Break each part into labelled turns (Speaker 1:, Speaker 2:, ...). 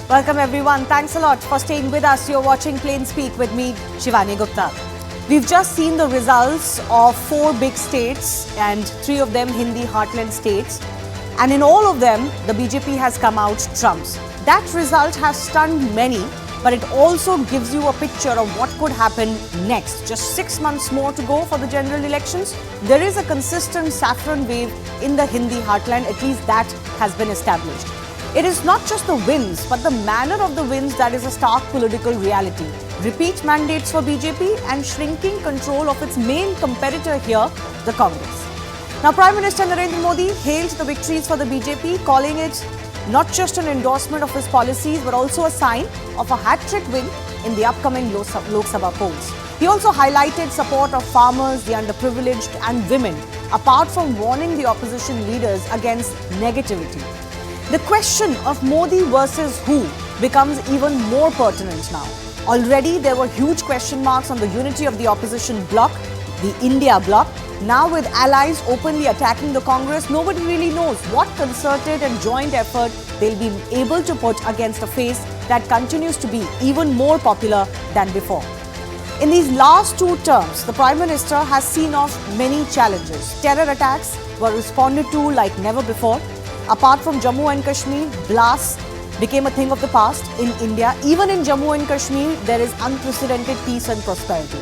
Speaker 1: Welcome everyone. Thanks a lot for staying with us. You're watching Plain Speak with me, Shivani Gupta. We've just seen the results of 4 big states and 3 of them Hindi heartland states. And in all of them, the BJP has come out trumps. That result has stunned many, but it also gives you a picture of what could happen next. Just 6 months more to go for the general elections. There is a consistent saffron wave in the Hindi heartland, at least that has been established. It is not just the wins, but the manner of the wins that is a stark political reality. Repeat mandates for BJP and shrinking control of its main competitor here, the Congress. Now, Prime Minister Narendra Modi hailed the victories for the BJP, calling it not just an endorsement of his policies, but also a sign of a hat-trick win in the upcoming Lok Sabha polls. He also highlighted support of farmers, the underprivileged and women, apart from warning the opposition leaders against negativity. The question of Modi versus who becomes even more pertinent now. Already there were huge question marks on the unity of the opposition bloc, the India bloc. Now with allies openly attacking the Congress, nobody really knows what concerted and joint effort they'll be able to put against a face that continues to be even more popular than before. In these last 2 terms, the Prime Minister has seen off many challenges. Terror attacks were responded to like never before. Apart from Jammu and Kashmir, blasts became a thing of the past in India. Even in Jammu and Kashmir, there is unprecedented peace and prosperity.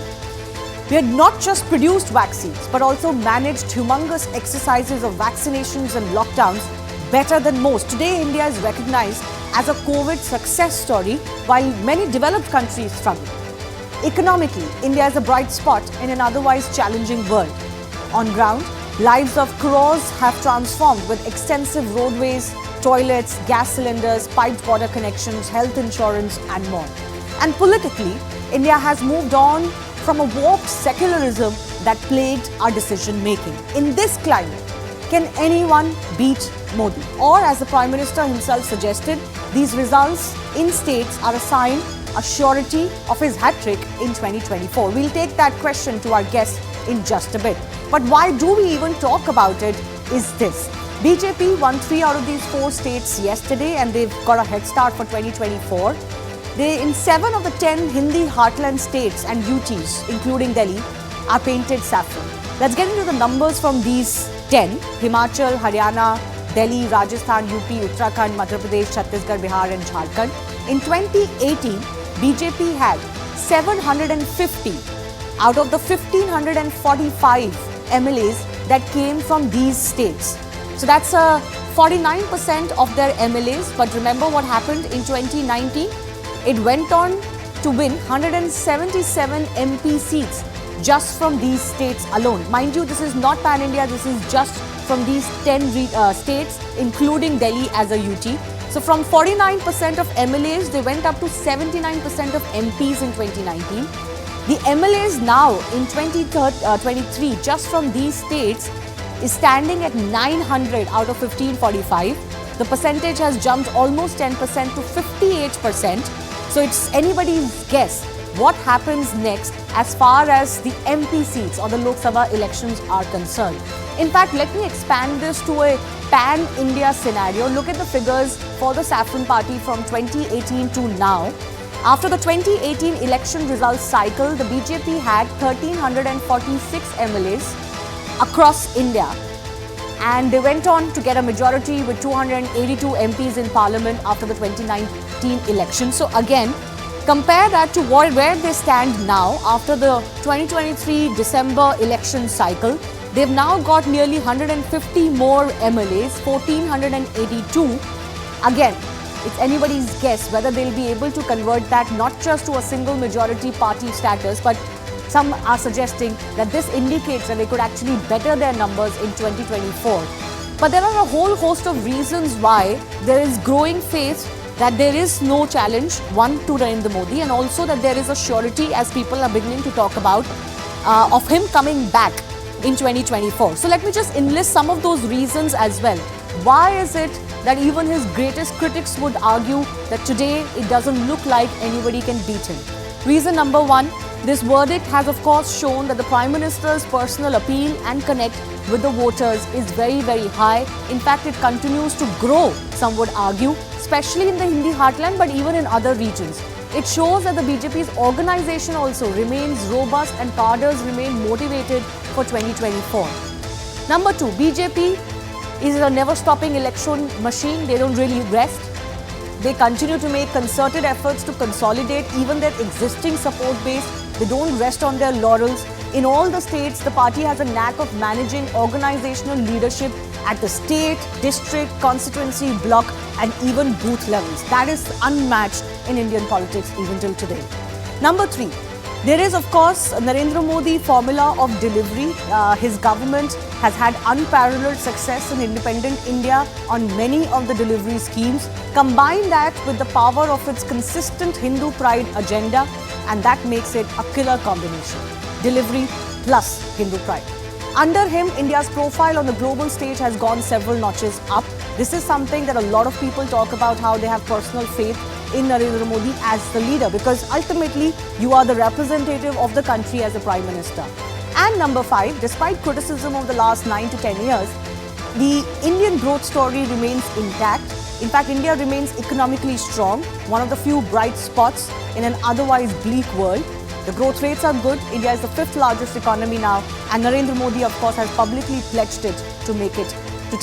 Speaker 1: We had not just produced vaccines, but also managed humongous exercises of vaccinations and lockdowns better than most. Today, India is recognized as a COVID success story, while many developed countries struggle. Economically, India is a bright spot in an otherwise challenging world. On ground, lives of crores have transformed with extensive roadways, toilets, gas cylinders, piped water connections, health insurance and more. And politically, India has moved on from a warped secularism that plagued our decision making. In this climate, can anyone beat Modi? Or as the Prime Minister himself suggested, these results in states are a sign, a surety of his hat-trick in 2024. We'll take that question to our guest in just a bit. But why do we even talk about it is this. BJP won 3 out of these 4 states yesterday and they've got a head start for 2024. They, in 7 of the 10 Hindi heartland states and UTs, including Delhi, are painted saffron. Let's get into the numbers from these 10. Himachal, Haryana, Delhi, Rajasthan, UP, Uttarakhand, Madhya Pradesh, Chhattisgarh, Bihar and Jharkhand. In 2018, BJP had 750 out of the 1,545 MLAs that came from these states. So that's 49% of their MLAs. But remember what happened in 2019? It went on to win 177 MP seats just from these states alone. Mind you, this is not pan-India, this is just from these 10 states, including Delhi as a UT. So from 49% of MLAs, they went up to 79% of MPs in 2019. The MLAs now in 2023, just from these states, is standing at 900 out of 1545. The percentage has jumped almost 10% to 58%. So it's anybody's guess what happens next as far as the MP seats or the Lok Sabha elections are concerned. In fact, let me expand this to a pan-India scenario. Look at the figures for the Saffron Party from 2018 to now. After the 2018 election results cycle, the BJP had 1,346 MLAs across India. And they went on to get a majority with 282 MPs in parliament after the 2019 election. So again, compare that to where they stand now after the 2023 December election cycle. They've now got nearly 150 more MLAs, 1,482. Again, it's anybody's guess whether they'll be able to convert that not just to a single majority party status, but some are suggesting that this indicates that they could actually better their numbers in 2024. But there are a whole host of reasons why there is growing faith that there is no challenge, one, to Narendra Modi, and also that there is a surety, as people are beginning to talk about, of him coming back in 2024. So let me just enlist some of those reasons as well. Why is it that even his greatest critics would argue that today it doesn't look like anybody can beat him? Reason number 1, this verdict has of course shown that the Prime Minister's personal appeal and connect with the voters is very, very high. In fact, it continues to grow, some would argue, especially in the Hindi heartland, but even in other regions. It shows that the BJP's organization also remains robust and cadres remain motivated for 2024. Number 2, BJP is a never-stopping election machine. They don't really rest. They continue to make concerted efforts to consolidate even their existing support base. They don't rest on their laurels. In all the states, the party has a knack of managing organizational leadership at the state, district, constituency, block, and even booth levels. That is unmatched in Indian politics even till today. Number 3, there is, of course, Narendra Modi formula of delivery. His government has had unparalleled success in independent India on many of the delivery schemes. Combine that with the power of its consistent Hindu pride agenda, and that makes it a killer combination. Delivery plus Hindu pride. Under him, India's profile on the global stage has gone several notches up. This is something that a lot of people talk about, how they have personal faith in Narendra Modi as the leader, because ultimately you are the representative of the country as a Prime Minister. And number 5, despite criticism of the last 9 to 10 years, the Indian growth story remains intact. In fact, India remains economically strong, one of the few bright spots in an otherwise bleak world. The growth rates are good. India is the 5th largest economy now, and Narendra Modi, of course, has publicly pledged it to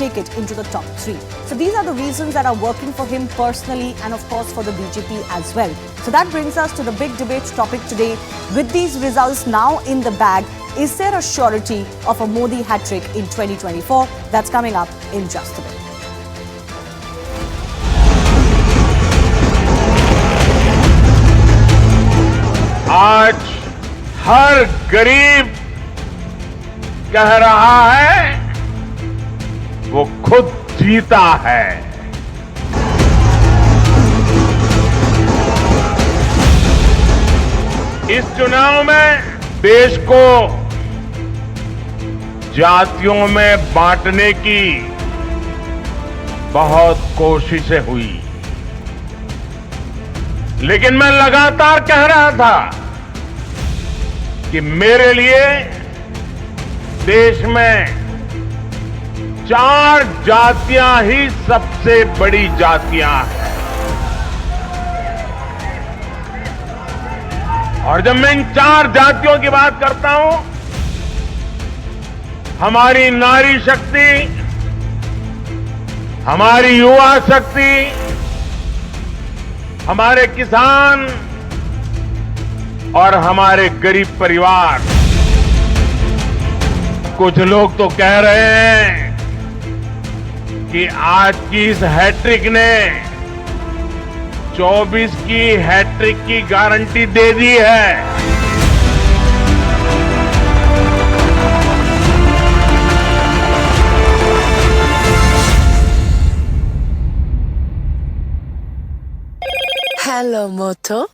Speaker 1: take it into the top 3. So these are the reasons that are working for him personally and, of course, for the BJP as well. So that brings us to the big debate topic today. With these results now in the bag, is there a surety of a Modi hat-trick in 2024? That's coming up in just a bit.
Speaker 2: आज हर गरीब कह रहा है वो खुद जीता है। इस चुनाव में देश को जातियों में बांटने की बहुत कोशिशें हुई, लेकिन मैं लगातार कह रहा था कि मेरे लिए देश में 4 जातियां ही सबसे बड़ी जातियां हैं। और जब मैं इन 4 जातियों की बात करता हूं, हमारी नारी शक्ति, हमारी युवा शक्ति, हमारे किसान और हमारे गरीब परिवार। कुछ लोग तो कह रहे हैं कि आज की इस हैट्रिक ने 24 की हैट्रिक की गारंटी दे दी है।
Speaker 3: Hello, Moto.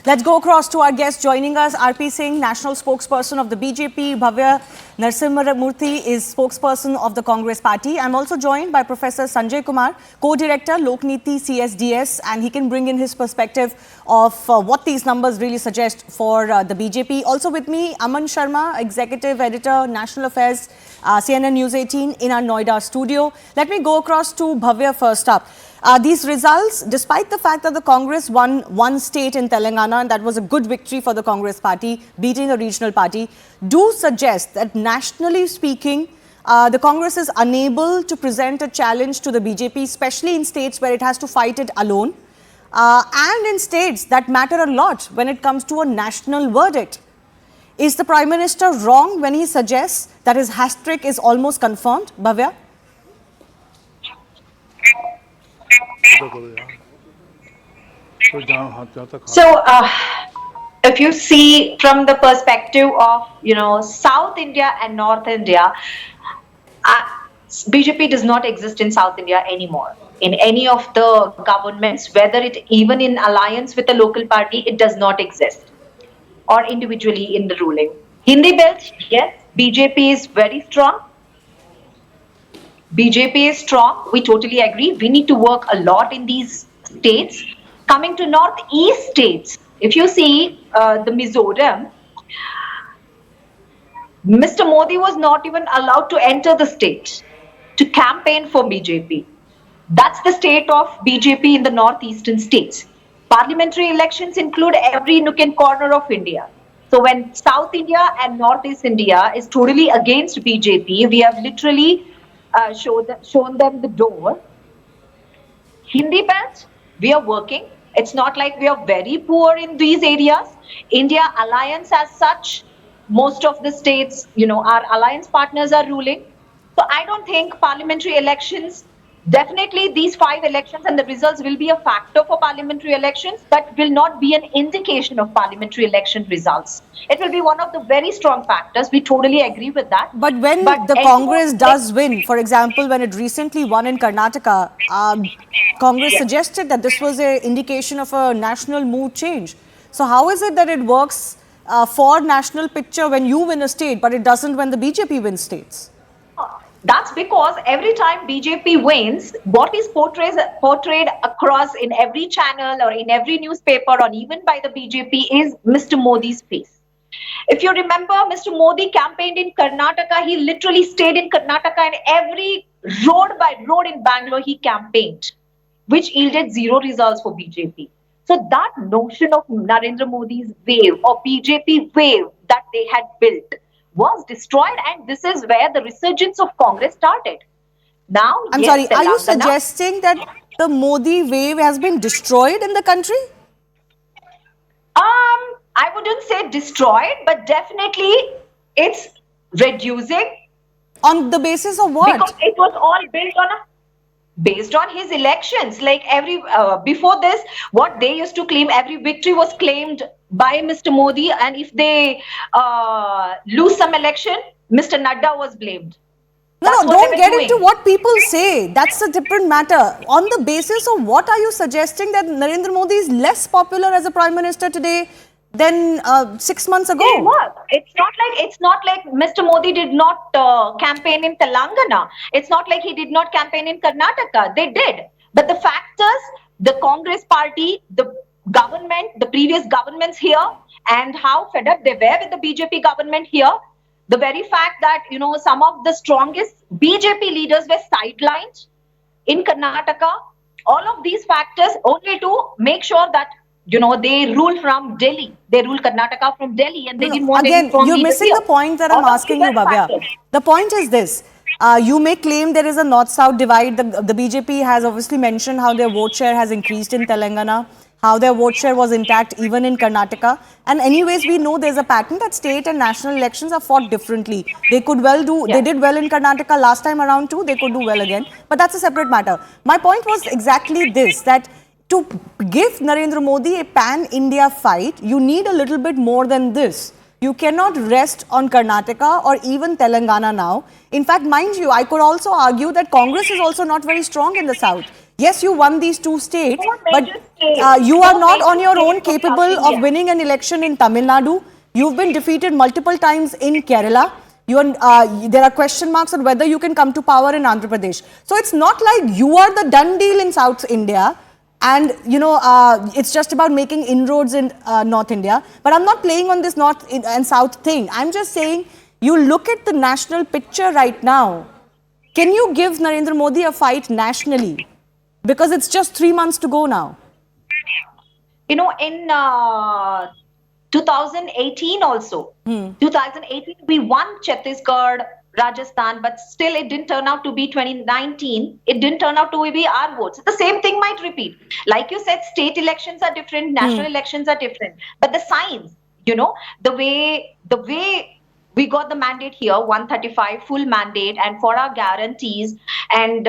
Speaker 1: Let's go across to our guest joining us, RP Singh, national spokesperson of the BJP. Bhavya Narasimhamurthy is spokesperson of the Congress party. I'm also joined by Professor Sanjay Kumar, co-director, Lokniti CSDS, and he can bring in his perspective of what these numbers really suggest for the BJP. Also with me, Aman Sharma, executive editor, national affairs, CNN News 18 in our Noida studio. Let me go across to Bhavya first up. These results, despite the fact that the Congress won one state in Telangana, and that was a good victory for the Congress party, beating a regional party, do suggest that nationally speaking, the Congress is unable to present a challenge to the BJP, especially in states where it has to fight it alone, and in states that matter a lot when it comes to a national verdict. Is the Prime Minister wrong when he suggests that his hat-trick is almost confirmed, Bhavya?
Speaker 4: So, if you see from the perspective of, South India and North India, BJP does not exist in South India anymore. In any of the governments, whether it even in alliance with a local party, it does not exist. Or individually in the ruling. Hindi belt, yes, BJP is very strong. BJP is strong. We totally agree. We need to work a lot in these states. Coming to Northeast states, If you see the Mizoram, Mr. Modi was not even allowed to enter the state to campaign for BJP. That's the state of BJP in the northeastern states. Parliamentary elections include every nook and corner of India. So when South India and Northeast India is totally against BJP, we have literally shown them the door. Hindi belt, we are working. It's not like we are very poor in these areas. India alliance as such, most of the states, our alliance partners are ruling. So I don't think parliamentary elections, definitely these 5 elections and the results will be a factor for parliamentary elections, but will not be an indication of parliamentary election results. It will be one of the very strong factors. We totally agree with that.
Speaker 1: But when the Congress does win, for example, when it recently won in Karnataka, Congress suggested that this was an indication of a national mood change. So how is it that it works for national picture when you win a state, but it doesn't when the BJP wins states?
Speaker 4: That's because every time BJP wins, what is portrayed across in every channel or in every newspaper or even by the BJP is Mr. Modi's face. If you remember, Mr. Modi campaigned in Karnataka. He literally stayed in Karnataka and every road by road in Bangalore he campaigned, which yielded zero results for BJP. So that notion of Narendra Modi's wave or BJP wave that they had built was destroyed, and this is where the resurgence of Congress started. Now,
Speaker 1: I'm sorry, are you suggesting that the Modi wave has been destroyed in the country?
Speaker 4: I wouldn't say destroyed, but definitely it's reducing.
Speaker 1: On the basis of what?
Speaker 4: Because it was all based on his elections. Like before this, what they used to claim, every victory was claimed by Mr. Modi, and if they lose some election, Mr. Nadda was blamed.
Speaker 1: No, don't get into what people say. That's a different matter. On the basis of what are you suggesting that Narendra Modi is less popular as a Prime Minister today than 6 months ago?
Speaker 4: It was. It's not like Mr. Modi did not campaign in Telangana. It's not like he did not campaign in Karnataka. They did. But the fact is, the Congress party, the government, the previous governments here, and how fed up they were with the BJP government here. The very fact that, some of the strongest BJP leaders were sidelined in Karnataka, all of these factors only to make sure that, they rule from Delhi. They rule Karnataka from Delhi, and they didn't want any strong
Speaker 1: you're
Speaker 4: leaders
Speaker 1: missing
Speaker 4: here.
Speaker 1: the point that I'm asking you, Bhavya. The point is this. You may claim there is a north-south divide. The BJP has obviously mentioned how their vote share has increased in Telangana, how their vote share was intact even in Karnataka. And anyways, we know there's a pattern that state and national elections are fought differently. They could well do, they did well in Karnataka last time around too, they could do well again. But that's a separate matter. My point was exactly this, that to give Narendra Modi a pan-India fight, you need a little bit more than this. You cannot rest on Karnataka or even Telangana now. In fact, mind you, I could also argue that Congress is also not very strong in the south. Yes, you won these 2 states, but you are not on your own capable of winning an election in Tamil Nadu. You've been defeated multiple times in Kerala. There are question marks on whether you can come to power in Andhra Pradesh. So it's not like you are the done deal in South India. And, it's just about making inroads in North India. But I'm not playing on this North and South thing. I'm just saying, you look at the national picture right now. Can you give Narendra Modi a fight nationally? Because it's just 3 months to go now.
Speaker 4: In 2018 also, 2018 we won Chhattisgarh, Rajasthan, but still it didn't turn out to be 2019. It didn't turn out to be our votes. The same thing might repeat. Like you said, state elections are different, national elections are different. But the signs, the way we got the mandate here, 135 full mandate, and for our guarantees, and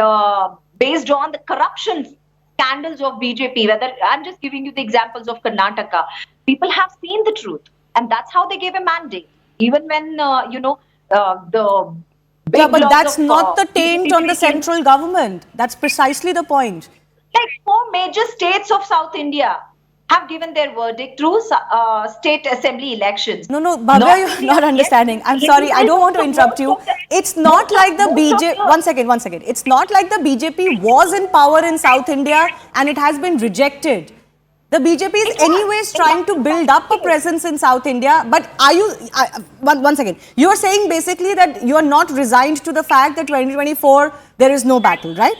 Speaker 4: based on the corruption scandals of BJP, whether I'm just giving you the examples of Karnataka, people have seen the truth, and that's how they gave a mandate. Even when
Speaker 1: but that's not the taint on the central government. That's precisely the point.
Speaker 4: Like 4 major states of South India have given their verdict through state assembly elections.
Speaker 1: No, Bhavya, you're not understanding. I'm sorry, I don't want to interrupt you. It's not like the BJP... One second. It's not like the BJP was in power in South India and it has been rejected. The BJP is anyways trying to build up a presence in South India. But are you, one second, you are saying basically that you are not resigned to the fact that 2024 there is no battle, right?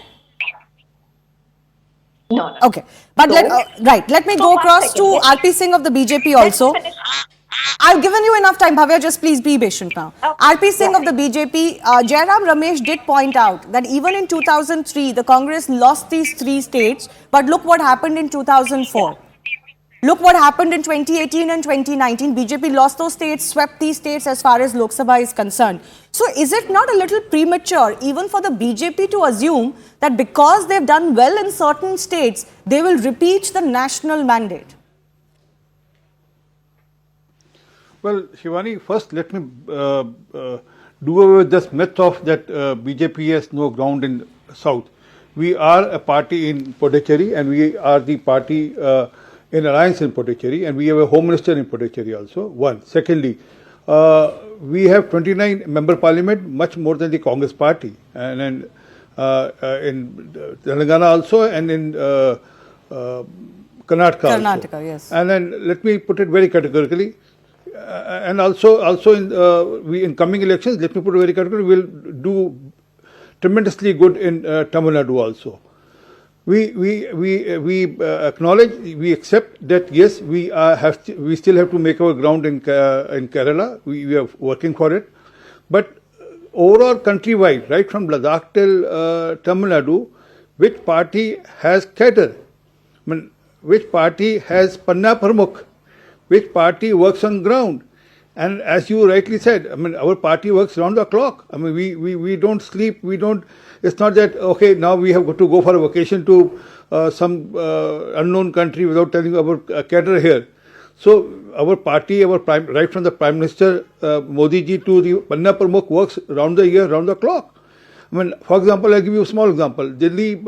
Speaker 4: No.
Speaker 1: Okay. But let me go across to RP Singh of the BJP also. I've given you enough time, Bhavya, just please be patient now. RP Singh of the BJP, Jairam Ramesh did point out that even in 2003, the Congress lost these 3 states, but look what happened in 2004. Look what happened in 2018 and 2019. BJP lost those states, swept these states as far as Lok Sabha is concerned. So is it not a little premature even for the BJP to assume that because they've done well in certain states, they will repeat the national mandate?
Speaker 3: Well, Shivani, first let me do away with this myth of that BJP has no ground in South. We are a party in Puducherry and we are the party in alliance in Puducherry, and we have a home minister in Puducherry also. One. Secondly, we have 29 member parliament, much more than the Congress party, and then in Telangana also, and in Karnataka also.
Speaker 1: Yes.
Speaker 3: And then let me put it very categorically. And also in coming elections, let me put it very categorically, we will do tremendously good in Tamil Nadu also. We acknowledge, we accept that yes, we still have to make our ground in Kerala. We are working for it, but overall countrywide, right from Ladakh till Tamil Nadu, which party has cadre? I mean, which party has Panna Pramukh? Which party works on ground? And as you rightly said, I mean, our party works round the clock. I mean, we don't sleep. It's not that, okay, now we have got to go for a vacation to some unknown country without telling our cadre here. So our party, right from the Prime Minister Modi ji to the Panna Pramukh works round the year, round the clock. I mean, for example, I'll give you a small example. Delhi,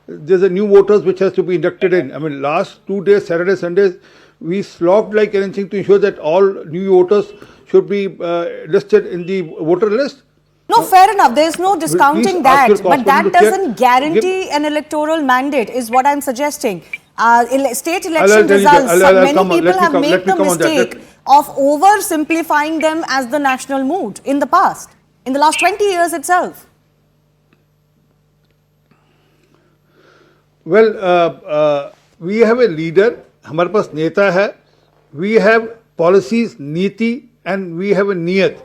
Speaker 3: there's a new voters which has to be inducted in. I mean, last 2 days, Saturday, Sundays, we slogged like anything to ensure that all new voters should be listed in the voter list.
Speaker 1: No, fair enough. There's no discounting that. But that doesn't guarantee an electoral mandate, is what I'm suggesting. State election results, many people have made the mistake of oversimplifying them as the national mood in the past, in the last 20 years itself.
Speaker 3: Well, we have a leader, हमारे पास नेता है, we have policies, नीति, and we have a niyat.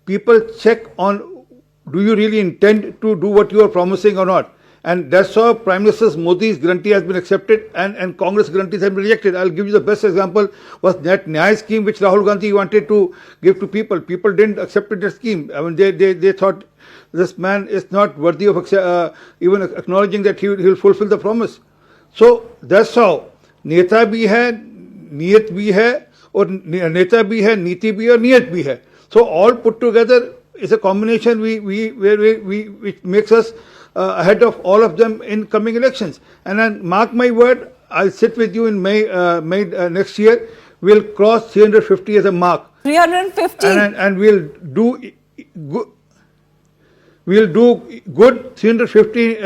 Speaker 3: People check on, do you really intend to do what you are promising or not? And that's how Prime Minister Modi's guarantee has been accepted and Congress guarantees have been rejected. I'll give you the best example was that Nyaya scheme which Rahul Gandhi wanted to give to people. People didn't accept that scheme. I mean, they thought this man is not worthy of even acknowledging that he will fulfill the promise. So that's how नेता भी है, नियत भी है, और नेता भी है, नीति भी है, और नियत भी है. So all put together is a combination which makes us ahead of all of them in coming elections. And then mark my word, I'll sit with you in May next year. We'll cross 350 as a mark.
Speaker 1: 350.
Speaker 3: And we'll do good. We'll do good 350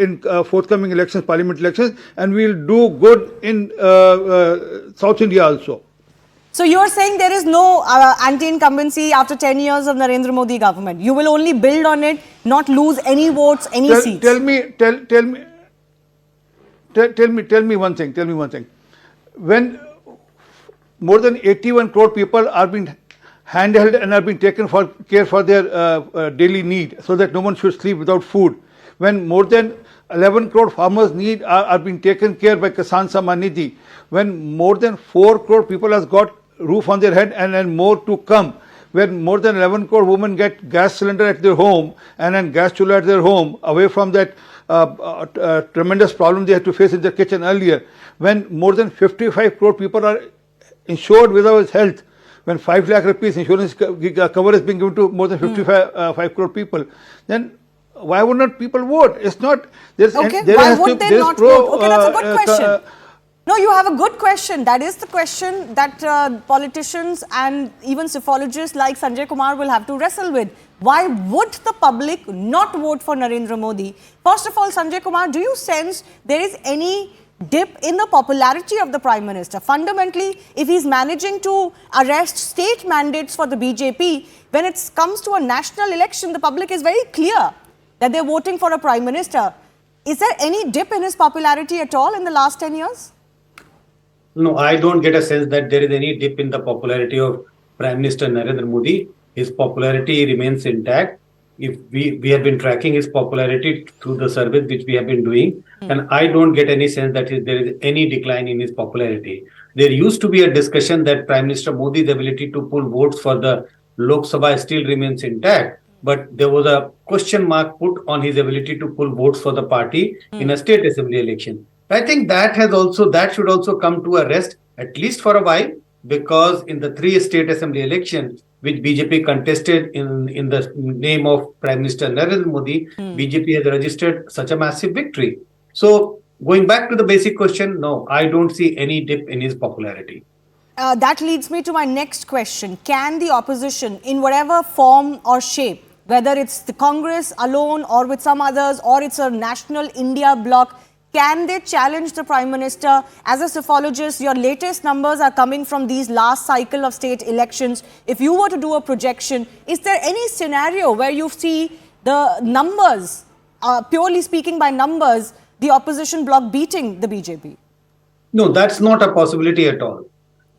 Speaker 3: in forthcoming elections, parliament elections, and we'll do good in South India also.
Speaker 1: So you're saying there is no anti-incumbency after 10 years of Narendra Modi government. You will only build on it, not lose any votes, any seats.
Speaker 3: Tell me one thing. When more than 81 crore people are being handheld and are being taken for care for their daily need, so that no one should sleep without food. When more than 11 crore farmers are being taken care by Kisan Samman Nidhi. When more than 4 crore people has got roof on their head and more to come. When more than 11 crore women get gas cylinder at their home and then gas chula at their home, away from that tremendous problem they had to face in their kitchen earlier. When more than 55 crore people are insured without health, when 5 lakh rupees insurance cover is being given to more than 5 crore people, then why would not people vote? It's not.
Speaker 1: Why would they not vote? Okay, that's a good question. No, you have a good question. That is the question that politicians and even psephologists like Sanjay Kumar will have to wrestle with. Why would the public not vote for Narendra Modi? First of all, Sanjay Kumar, do you sense there is any dip in the popularity of the Prime Minister. Fundamentally, if he's managing to arrest state mandates for the BJP, when it comes to a national election, the public is very clear that they're voting for a Prime Minister. Is there any dip in his popularity at all in the last 10 years?
Speaker 5: No, I don't get a sense that there is any dip in the popularity of Prime Minister Narendra Modi. His popularity remains intact. If we have been tracking his popularity through the surveys which we have been doing, and I don't get any sense that there is any decline in his popularity. There used to be a discussion that Prime Minister Modi's ability to pull votes for the Lok Sabha still remains intact, but there was a question mark put on his ability to pull votes for the party in a state assembly election. I think that should also come to a rest, at least for a while, because in the 3 state assembly elections which BJP contested in the name of Prime Minister Narendra Modi, BJP has registered such a massive victory. So going back to the basic question, no, I don't see any dip in his popularity.
Speaker 1: That leads me to my next question. Can the opposition, in whatever form or shape, whether it's the Congress alone or with some others, or it's a national India bloc, can they challenge the Prime Minister? As a psephologist, your latest numbers are coming from these last cycle of state elections. If you were to do a projection, is there any scenario where you see the numbers, purely speaking by numbers, the opposition bloc beating the BJP?
Speaker 5: No, that's not a possibility at all.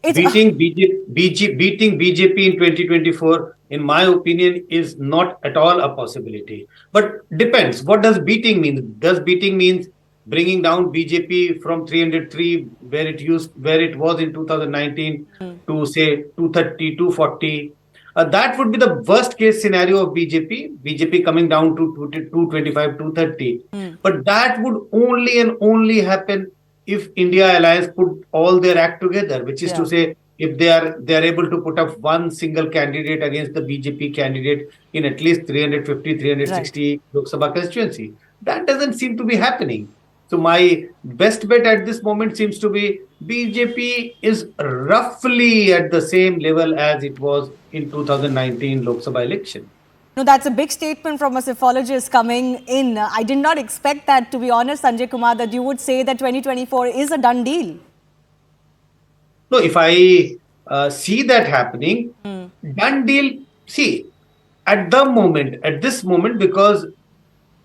Speaker 5: Beating BJP in 2024, in my opinion, is not at all a possibility. But depends. What does beating mean? Does beating means bringing down BJP from 303, where it was in 2019, to say 230, 240? That would be the worst case scenario of BJP coming down to 225, 230. But that would only and only happen if India Alliance put all their act together, which is to say, if they are able to put up one single candidate against the BJP candidate in at least 350, 360 Lok Sabha constituency. That doesn't seem to be happening. So my best bet at this moment seems to be BJP is roughly at the same level as it was in 2019 Lok Sabha election.
Speaker 1: No, that's a big statement from a psephologist coming in. I did not expect that, to be honest, Sanjay Kumar, that you would say that 2024 is a done deal.
Speaker 5: No, if I see that happening, done deal, see, at this moment, because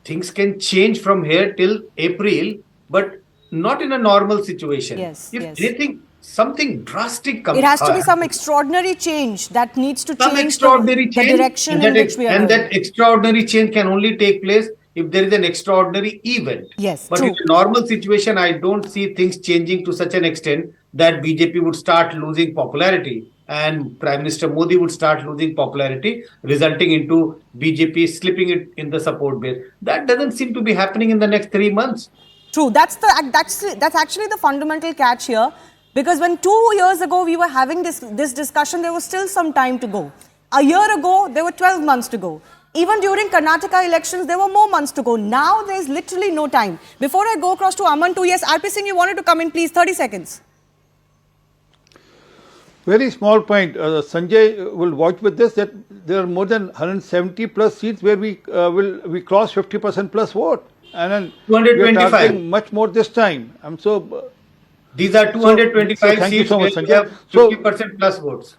Speaker 5: things can change from here till April, but not in a normal situation. If anything, something drastic comes.
Speaker 1: It has to be some extraordinary change that needs to change the direction in which we are
Speaker 5: going. And
Speaker 1: going.
Speaker 5: that extraordinary change can only take place if there is an extraordinary event. But in a normal situation, I don't see things changing to such an extent that BJP would start losing popularity and Prime Minister Modi would start losing popularity, resulting into BJP slipping it in the support base. That doesn't seem to be happening in the next 3 months.
Speaker 1: True. That's actually the fundamental catch here. Because when 2 years ago we were having this discussion, there was still some time to go. A year ago, there were 12 months to go. Even during Karnataka elections, there were more months to go. Now, there's literally no time. Before I go across to Aman too, yes, RP Singh, you wanted to come in, please, 30 seconds.
Speaker 3: Very small point. Sanjay will watch with this, that there are more than 170 plus seats where we cross 50% plus vote. And then
Speaker 5: 225.
Speaker 3: We are targeting much more this time.
Speaker 5: These are 225 seats
Speaker 3: so much,
Speaker 5: where we have 50% plus votes.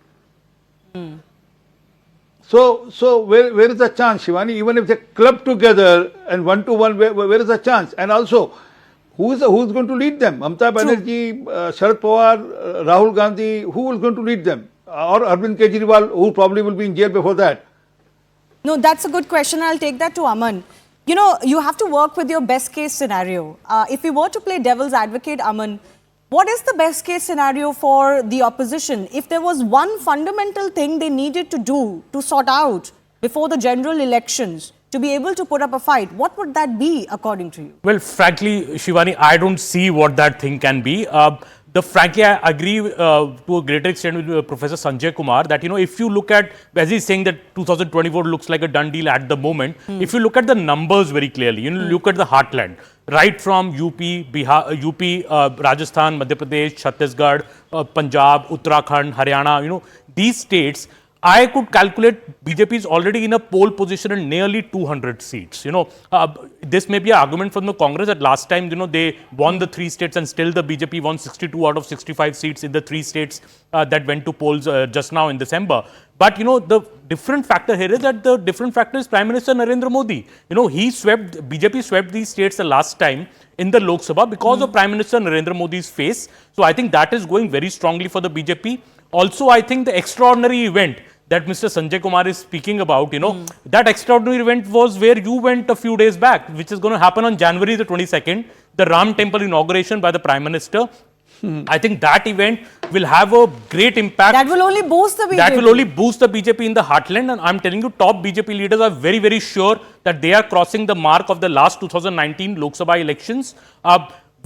Speaker 3: So where is the chance, Shivani? Even if they club together and one-to-one, where is the chance? And also, who's going to lead them? Mamata Banerjee, Sharad Pawar, Rahul Gandhi, who is going to lead them? Or Arvind Kejriwal, who probably will be in jail before that?
Speaker 1: No, that's a good question. I'll take that to Aman. You know, you have to work with your best case scenario. If we were to play devil's advocate, Aman, what is the best case scenario for the opposition? If there was one fundamental thing they needed to do to sort out before the general elections to be able to put up a fight, what would that be according to you?
Speaker 6: Well, frankly, Shivani, I don't see what that thing can be. Frankly, I agree to a greater extent with Professor Sanjay Kumar that, if you look at, as he's saying that 2024 looks like a done deal at the moment, if you look at the numbers very clearly, look at the heartland, right from UP, Rajasthan, Madhya Pradesh, Chhattisgarh, Punjab, Uttarakhand, Haryana, these states I could calculate BJP is already in a pole position in nearly 200 seats. This may be an argument from the Congress that last time, they won the 3 states and still the BJP won 62 out of 65 seats in the 3 states that went to polls just now in December. But, the different factor here is that the different factor is Prime Minister Narendra Modi. BJP swept these states the last time in the Lok Sabha because of Prime Minister Narendra Modi's face. So I think that is going very strongly for the BJP. Also, I think the extraordinary event that Mr. Sanjay Kumar is speaking about, that extraordinary event was where you went a few days back, which is going to happen on January the 22nd, the Ram Temple inauguration by the Prime Minister. I think that event will have a great impact.
Speaker 1: That will only boost the BJP.
Speaker 6: That will only boost the BJP in the heartland. And I'm telling you, top BJP leaders are very, very sure that they are crossing the mark of the last 2019 Lok Sabha elections.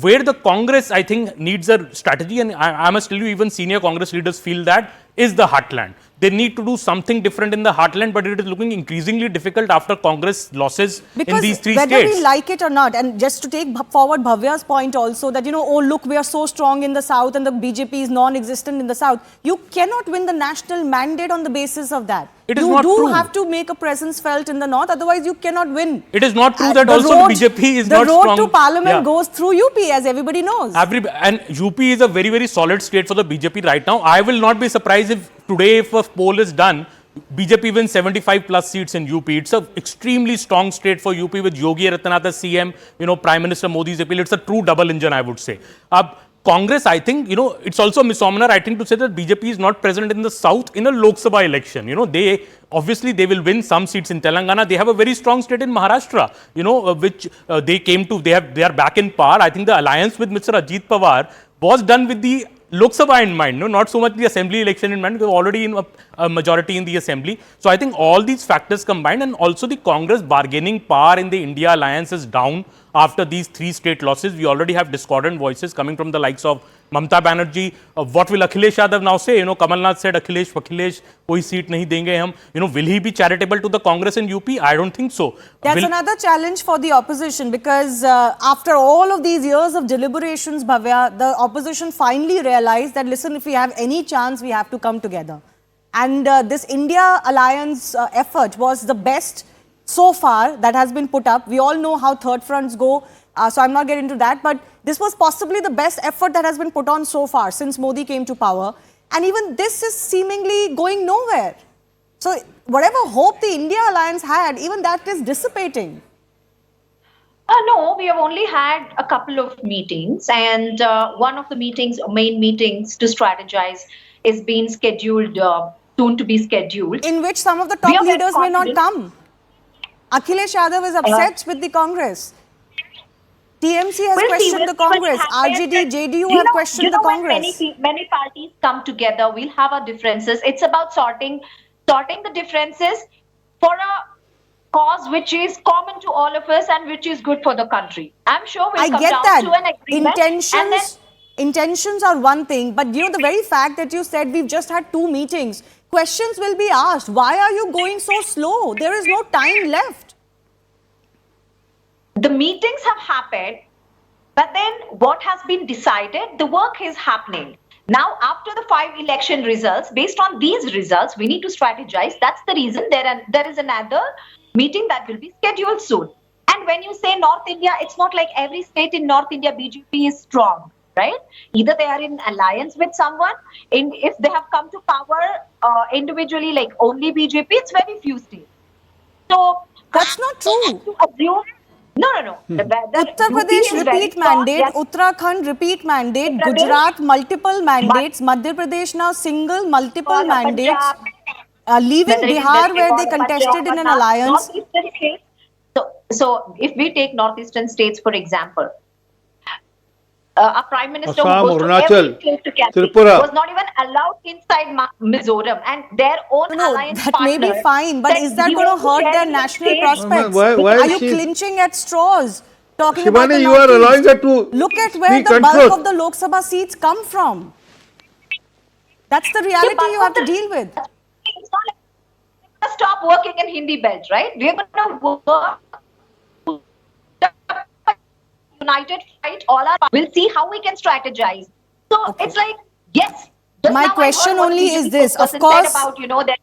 Speaker 6: Where the Congress, I think, needs a strategy, and I must tell you, even senior Congress leaders feel that, is the heartland. They need to do something different in the heartland, but it is looking increasingly difficult after Congress losses in these 3 states.
Speaker 1: Whether we like it or not, and just to take forward Bhavya's point also, that, oh, look, we are so strong in the south and the BJP is non-existent in the south. You cannot win the national mandate on the basis of that.
Speaker 6: It is not true.
Speaker 1: You do have to make a presence felt in the north, otherwise you cannot win.
Speaker 6: It is not true that also the BJP is not strong.
Speaker 1: The road to parliament goes through UP, as everybody knows.
Speaker 6: And UP is a very, very solid state for the BJP right now. I will not be surprised if today, if a poll is done, BJP wins 75 plus seats in UP. It's an extremely strong state for UP with Yogi Adityanath as CM, Prime Minister Modi's appeal. It's a true double engine, I would say. Congress, I think, it's also a misnomer, I think, to say that BJP is not present in the south in a Lok Sabha election. Obviously they will win some seats in Telangana. They have a very strong state in Maharashtra, which they are back in power. I think the alliance with Mr. Ajit Pawar was done with the Lok Sabha in mind, not so much the assembly election in mind, because already in a majority in the assembly. So I think all these factors combined, and also the Congress bargaining power in the India alliance is down after these 3 state losses. We already have discordant voices coming from the likes of Mamata Banerjee. What will Akhilesh Yadav now say? Kamal Nath said, Akhilesh, koi seat nahi denge hum. Will he be charitable to the Congress in UP? I don't think so.
Speaker 1: That's another challenge for the opposition, because after all of these years of deliberations, Bhavya, the opposition finally realized that, listen, if we have any chance, we have to come together. And this India alliance effort was the best so far that has been put up. We all know how third fronts go, so I'm not getting into that, but this was possibly the best effort that has been put on so far since Modi came to power. And even this is seemingly going nowhere. So whatever hope the India alliance had, even that is dissipating.
Speaker 4: No, we have only had a couple of meetings, and one of the main meetings to strategize is being scheduled, soon to be scheduled.
Speaker 1: In which some of the top leaders may not come. Akhilesh Yadav is upset with the Congress. TMC has questioned the Congress. RJD, JDU have questioned the Congress.
Speaker 4: When many parties come together, we'll have our differences. It's about sorting the differences for a cause which is common to all of us and which is good for the country. I'm sure we'll come down to an agreement.
Speaker 1: Intentions are one thing, but the very fact that you said we've just had 2 meetings, questions will be asked. Why are you going so slow? There is no time left.
Speaker 4: The meetings have happened, but then what has been decided, the work is happening. Now, after the 5 election results, based on these results, we need to strategize. That's the reason there is another meeting that will be scheduled soon. And when you say North India, it's not like every state in North India BJP is strong, right? Either they are in alliance with someone, if they have come to power individually, like only BJP, it's very few states. So
Speaker 1: that's not true.
Speaker 4: To assume, no.
Speaker 1: Uttar Pradesh repeat mandate, yes. Uttarakhand repeat mandate, Gujarat multiple mandates, Madhya Pradesh now single multiple mandates, leaving Bihar where they contested in an alliance.
Speaker 4: So if we take northeastern states for example, a prime minister
Speaker 3: Assam,
Speaker 4: who goes
Speaker 3: Arunachal,
Speaker 4: to every place to campaign
Speaker 3: Tripura
Speaker 4: was not even allowed inside Mizoram, and their own alliance
Speaker 1: that
Speaker 4: partner.
Speaker 1: May be fine, but is that going to hurt their national prospects?
Speaker 3: Why
Speaker 1: are you clinching at straws? Talking
Speaker 3: Shivani,
Speaker 1: about the
Speaker 3: you are allowing that to
Speaker 1: look at where the bulk of the Lok Sabha seats come from. That's the reality you have to deal with.
Speaker 4: It's not like we're going to stop working in Hindi belt, right? We're going to work united fight all our. We'll see how we can strategize. So it's like, yes, Just
Speaker 1: My
Speaker 4: now I
Speaker 1: question
Speaker 4: heard what
Speaker 1: only
Speaker 4: BJP
Speaker 1: is this. Of
Speaker 4: spokesperson
Speaker 1: course,
Speaker 4: said about, that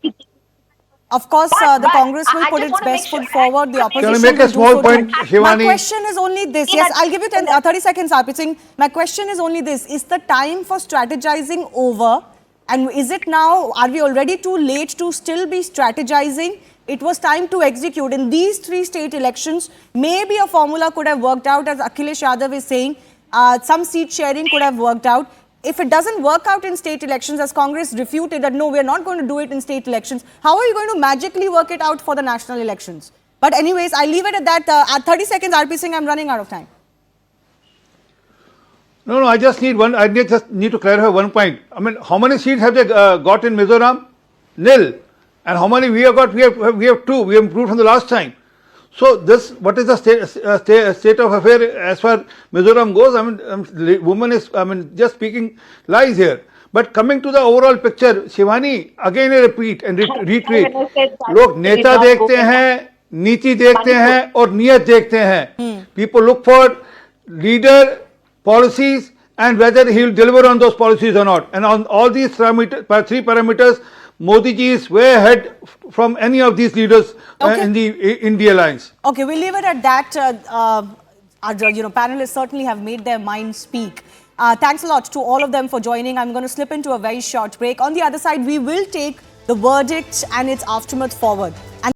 Speaker 1: of course,
Speaker 4: But-
Speaker 1: the
Speaker 4: but
Speaker 1: Congress will
Speaker 4: I
Speaker 1: put
Speaker 4: just
Speaker 1: its
Speaker 4: want to
Speaker 1: best
Speaker 4: make
Speaker 1: foot
Speaker 4: sure-
Speaker 1: forward. The
Speaker 4: Can I
Speaker 1: opposition
Speaker 3: make a
Speaker 1: will do
Speaker 3: small
Speaker 1: so too.
Speaker 3: point,
Speaker 1: My
Speaker 3: Shivani?
Speaker 1: question is only this. Yes, I'll give you 30 seconds, Arpit Singh. My question is only this. Is the time for strategizing over? And is it now, are we already too late to still be strategizing? It was time to execute. In these 3 state elections, maybe a formula could have worked out, as Akhilesh Yadav is saying. Some seat sharing could have worked out. If it doesn't work out in state elections, as Congress refuted that, no, we're not going to do it in state elections, how are you going to magically work it out for the national elections? But anyways, I leave it at that. At 30 seconds, RP Singh, I'm running out of time.
Speaker 3: No, I just need one. Just need to clarify one point. I mean, how many seats have they got in Mizoram? Nil. And how many we have got? We have 2. We have improved from the last time. So this, what is the state of affair as far as Mizoram goes? I mean, woman is, just speaking lies here. But coming to the overall picture, Shivani, again I repeat and retreat. लोग नेता देखते हैं, नीति देखते हैं और नियत देखते हैं. People look for leader, policies, and whether he will deliver on those policies or not. And on all these 3 parameters, Modi ji is way ahead from any of these leaders in the alliance.
Speaker 1: Okay, we'll leave it at that. Our panelists certainly have made their minds speak. Thanks a lot to all of them for joining. I'm going to slip into a very short break. On the other side, we will take the verdict and its aftermath forward.